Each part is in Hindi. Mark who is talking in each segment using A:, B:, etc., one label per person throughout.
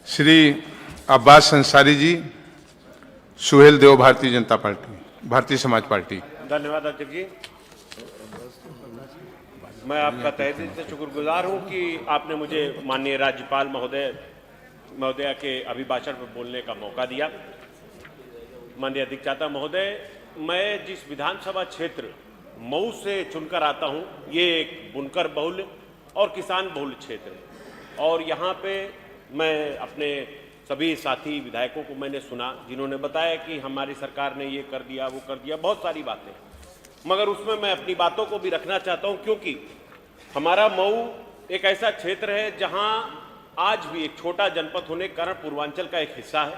A: Shri Abbas Ansari ji, Suhel Dev, Bharatiya Janata party, Bharatiya Samaj party.
B: धन्यवाद अध्यक्ष जी। मैं आपका तहे दिल से शुक्रगुजार हूं कि आपने मुझे माननीय राज्यपाल महोदया के अभिभाषण पर बोलने का मौका दिया। माननीय अधिष्ठाता महोदय, मैं जिस विधानसभा क्षेत्र मऊ से चुनकर आता हूं, ये एक बुनकर बहुल और किसान बहुल क्षेत्र है और यहाँ पे मैं अपने सभी साथी विधायकों को मैंने सुना जिन्होंने बताया कि हमारी सरकार ने ये कर दिया, वो कर दिया, बहुत सारी बातें, मगर उसमें मैं अपनी बातों को भी रखना चाहता हूँ क्योंकि हमारा मऊ एक ऐसा क्षेत्र है जहाँ आज भी एक छोटा जनपद होने के कारण पूर्वांचल का एक हिस्सा है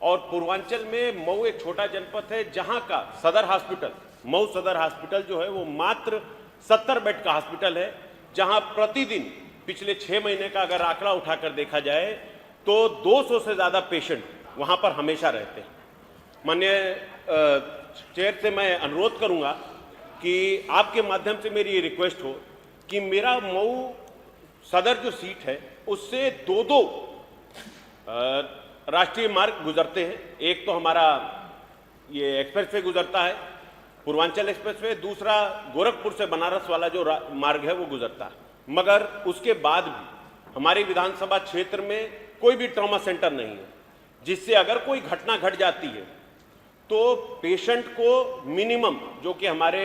B: और पूर्वांचल में मऊ एक छोटा जनपद है जहाँ का सदर हॉस्पिटल, मऊ सदर हॉस्पिटल जो है वो मात्र 70 बेड का हॉस्पिटल है, जहाँ प्रतिदिन पिछले 6 महीने का अगर आंकड़ा उठाकर देखा जाए तो 200 से ज़्यादा पेशेंट वहाँ पर हमेशा रहते हैं। माननीय चेयर से मैं अनुरोध करूँगा कि आपके माध्यम से मेरी ये रिक्वेस्ट हो कि मेरा मऊ सदर जो सीट है उससे दो राष्ट्रीय मार्ग गुजरते हैं। एक तो हमारा ये एक्सप्रेसवे गुजरता है, पूर्वांचल एक्सप्रेसवे, दूसरा गोरखपुर से बनारस वाला जो मार्ग है वो गुजरता है, मगर उसके बाद भी हमारे विधानसभा क्षेत्र में कोई भी ट्रॉमा सेंटर नहीं है, जिससे अगर कोई घटना घट जाती है तो पेशेंट को मिनिमम, जो कि हमारे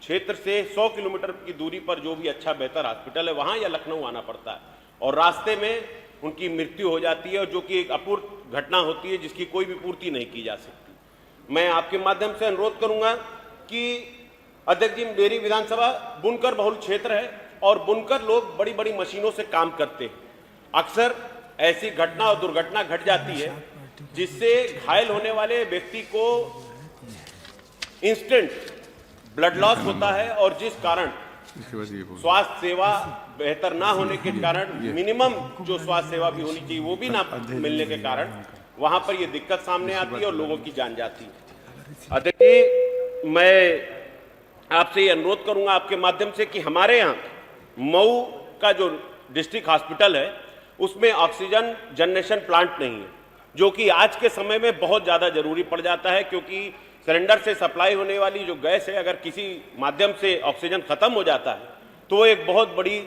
B: क्षेत्र से 100 किलोमीटर की दूरी पर जो भी अच्छा बेहतर हॉस्पिटल है वहाँ या लखनऊ आना पड़ता है और रास्ते में उनकी मृत्यु हो जाती है और जो कि एक अपूर्व घटना होती है जिसकी कोई भी पूर्ति नहीं की जा सकती। मैं आपके माध्यम से अनुरोध करूँगा कि अध्यक्ष जी, मेरी विधानसभा बुनकर बहुल क्षेत्र है और बुनकर लोग बड़ी बड़ी मशीनों से काम करते हैं। अक्सर ऐसी घटना और दुर्घटना घट जाती है जिससे घायल होने वाले व्यक्ति को इंस्टेंट ब्लड लॉस होता है और जिस कारण स्वास्थ्य सेवा बेहतर ना होने के कारण, मिनिमम जो स्वास्थ्य सेवा भी होनी चाहिए वो भी ना मिलने के कारण वहां पर ये दिक्कत सामने आती है और लोगों की जान जाती है। अध्यक्ष जी, मैं आपसे ये अनुरोध करूंगा आपके माध्यम से कि हमारे यहाँ मऊ का जो डिस्ट्रिक्ट हॉस्पिटल है उसमें ऑक्सीजन जनरेशन प्लांट नहीं है, जो कि आज के समय में बहुत ज़्यादा जरूरी पड़ जाता है क्योंकि सिलेंडर से सप्लाई होने वाली जो गैस है, अगर किसी माध्यम से ऑक्सीजन खत्म हो जाता है तो एक बहुत बड़ी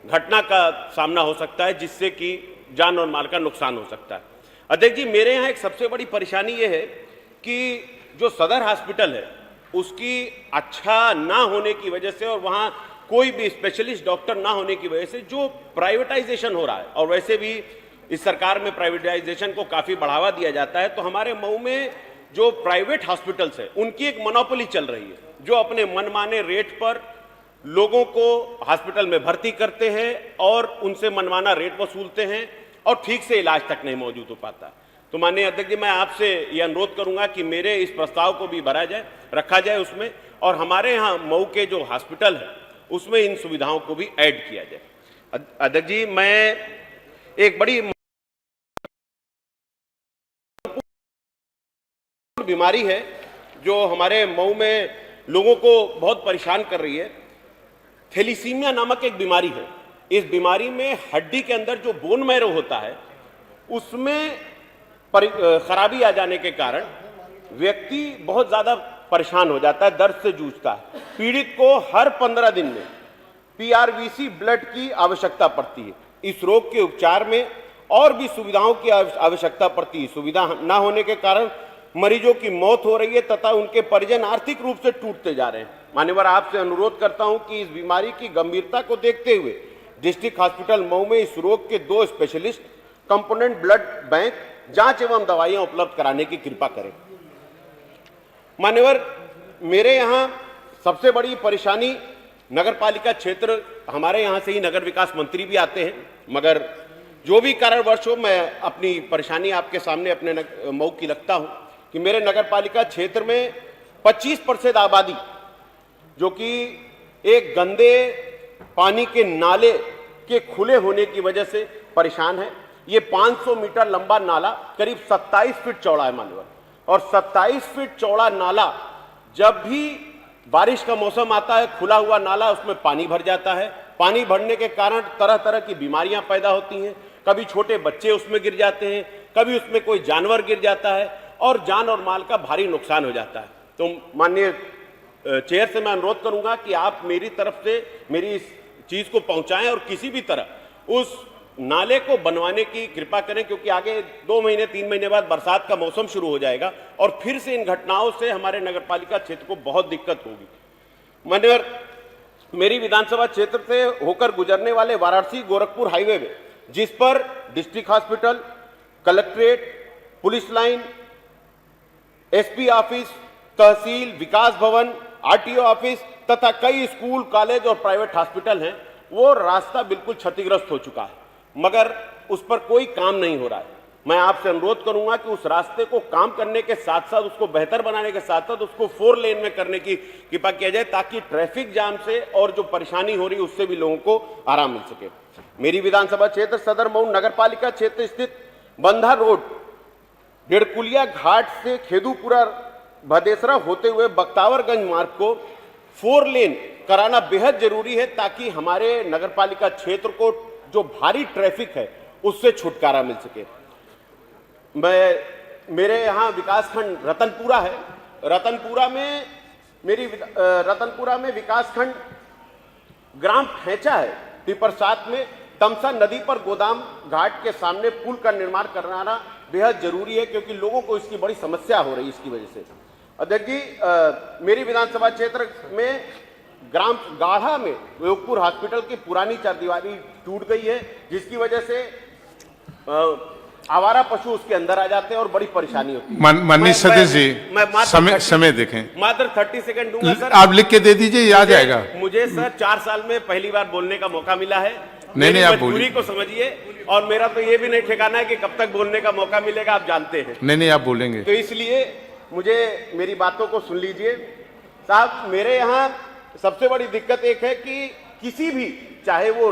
B: घटना का सामना हो सकता है जिससे कि जान और माल का नुकसान हो सकता है। अध्यक्ष जी, मेरे यहाँ एक सबसे बड़ी परेशानी ये है कि जो सदर हॉस्पिटल है उसकी अच्छा ना होने की वजह से और वहाँ कोई भी स्पेशलिस्ट डॉक्टर ना होने की वजह से जो प्राइवेटाइजेशन हो रहा है, और वैसे भी इस सरकार में प्राइवेटाइजेशन को काफ़ी बढ़ावा दिया जाता है, तो हमारे मऊ में जो प्राइवेट हॉस्पिटल्स है उनकी एक मोनोपोली चल रही है जो अपने मनमाने रेट पर लोगों को हॉस्पिटल में भर्ती करते हैं और उनसे मनमाना रेट वसूलते हैं और ठीक से इलाज तक नहीं मौजूद हो पाता। तो माननीय अध्यक्ष जी, मैं आपसे ये अनुरोध करूंगा कि मेरे इस प्रस्ताव को भी भरा जाए, रखा जाए उसमें, और हमारे यहाँ मऊ के जो हॉस्पिटल है उसमें इन सुविधाओं को भी ऐड किया जाए। अध्यक्ष जी, मैं एक बड़ी बीमारी है जो हमारे मऊ में लोगों को बहुत परेशान कर रही है, थैलीसीमिया नामक एक बीमारी है। इस बीमारी में हड्डी के अंदर जो बोन मैरो होता है उसमें खराबी आ जाने के कारण व्यक्ति बहुत ज्यादा परेशान हो जाता है, दर्द से जूझता है। पीड़ित को हर 15 दिन में पीआरवीसी ब्लड की आवश्यकता पड़ती है। इस रोग के उपचार में और भी सुविधाओं की आवश्यकता पड़ती है। सुविधा न होने के कारण मरीजों की मौत हो रही है तथा उनके परिजन आर्थिक रूप से टूटते जा रहे हैं। मान्यवर, आपसे अनुरोध करता हूं कि इस बीमारी की गंभीरता को देखते हुए डिस्ट्रिक्ट हॉस्पिटल मऊ में इस रोग के 2 स्पेशलिस्ट कंपोनेंट ब्लड बैंक जांच एवं दवाइयां उपलब्ध कराने की कृपा करें। मान्यवर, मेरे यहाँ सबसे बड़ी परेशानी नगर पालिका क्षेत्र, हमारे यहाँ से ही नगर विकास मंत्री भी आते हैं, मगर जो भी कारणवश हो मैं अपनी परेशानी आपके सामने अपने मऊ की रखता हूँ कि मेरे नगर पालिका क्षेत्र में 25% आबादी जो कि एक गंदे पानी के नाले के खुले होने की वजह से परेशान है। ये 500 मीटर लंबा नाला करीब 27 फीट चौड़ा है मानवर, और 27 फीट चौड़ा नाला जब भी बारिश का मौसम आता है, खुला हुआ नाला, उसमें पानी भर जाता है पानी बढ़ने के कारण तरह तरह की बीमारियां पैदा होती हैं, कभी छोटे बच्चे उसमें गिर जाते हैं, कभी उसमें कोई जानवर गिर जाता है और जान और माल का भारी नुकसान हो जाता है। तो माननीय चेयर से मैं अनुरोध करूंगा कि आप मेरी तरफ से मेरी इस चीज को पहुंचाएं और किसी भी तरह उस नाले को बनवाने की कृपा करें, क्योंकि आगे 2 महीने 3 महीने बाद बरसात का मौसम शुरू हो जाएगा और फिर से इन घटनाओं से हमारे नगरपालिका क्षेत्र को बहुत दिक्कत होगी। माननीय मेरी विधानसभा क्षेत्र से होकर गुजरने वाले वाराणसी गोरखपुर हाईवे में, जिस पर district hospital, collectorate, police line, SP office, tehsil, Vikas Bhavan, RTO office तथा कई स्कूल, कॉलेज और प्राइवेट हॉस्पिटल हैं, वो रास्ता बिल्कुल क्षतिग्रस्त हो चुका है, मगर उस पर कोई काम नहीं हो रहा है। मैं आपसे अनुरोध करूंगा कि उस रास्ते को काम करने के साथ साथ, उसको बेहतर बनाने के साथ साथ उसको 4 लेन में करने की कृपा किया जाए, ताकि ट्रैफिक जाम से और जो परेशानी हो रही है उससे भी लोगों को आराम मिल सके। मेरी विधानसभा क्षेत्र सदर मऊ नगरपालिका क्षेत्र स्थित बंधा रोड, डेढ़कुलिया घाट से खेदूपुरा भदेसरा होते हुए बख्तावरगंज मार्ग को 4 लेन कराना बेहद जरूरी है, ताकि हमारे नगरपालिका क्षेत्र को जो भारी ट्रैफिक है उससे छुटकारा मिल सके। मेरे यहाँ विकासखंड रतनपुरा है, रतनपुरा में विकासखंड ग्राम ठेचा है, टिपर 7 में तमसा नदी पर गोदाम घाट के सामने पुल का निर्माण कराना बेहद जरूरी है, क्योंकि लोगों को इसकी बड़ी समस्या हो रही है इसकी वजह से। अध्यक्ष जी, मेरी विधानसभा क्षेत्र में ग्राम गाढ़ा में योगपुर हॉस्पिटल की पुरानी चारदीवारी टूट गई है, जिसकी वजह से आवारा पशु उसके अंदर आ जाते हैं और बड़ी परेशानी होती है।
A: माननीय सदस्य जी, समय देखें।
B: मात्र 30 सेकंड दूंगा सर।
A: आप लिख के दे दीजिए, याद आएगा।
B: मुझे सर 4 साल में पहली बार बोलने का मौका मिला है।
A: नहीं, आप
B: मजबूरी को समझिए, और मेरा तो ये भी नहीं ठिकाना है कि कब तक बोलने का मौका मिलेगा, आप जानते हैं।
A: नहीं, आप बोलेंगे।
B: तो इसलिए मुझे मेरी बातों को सुन लीजिए साहब। मेरे यहाँ सबसे बड़ी दिक्कत एक है कि किसी भी, चाहे वो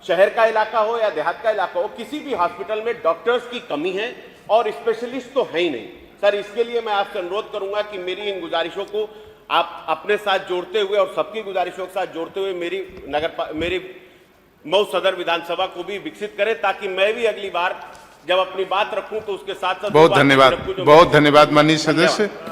B: शहर का इलाका हो या देहात का इलाका हो, किसी भी हॉस्पिटल में डॉक्टर्स की कमी है और स्पेशलिस्ट तो है ही नहीं सर। इसके लिए मैं आपसे अनुरोध करूंगा कि मेरी इन गुजारिशों को आप अपने साथ जोड़ते हुए और सबकी गुजारिशों के साथ जोड़ते हुए मेरी मऊ सदर विधानसभा को भी विकसित करें, ताकि मैं भी अगली बार जब अपनी बात रखूं तो उसके साथ साथ
A: बहुत धन्यवाद माननीय सदस्य।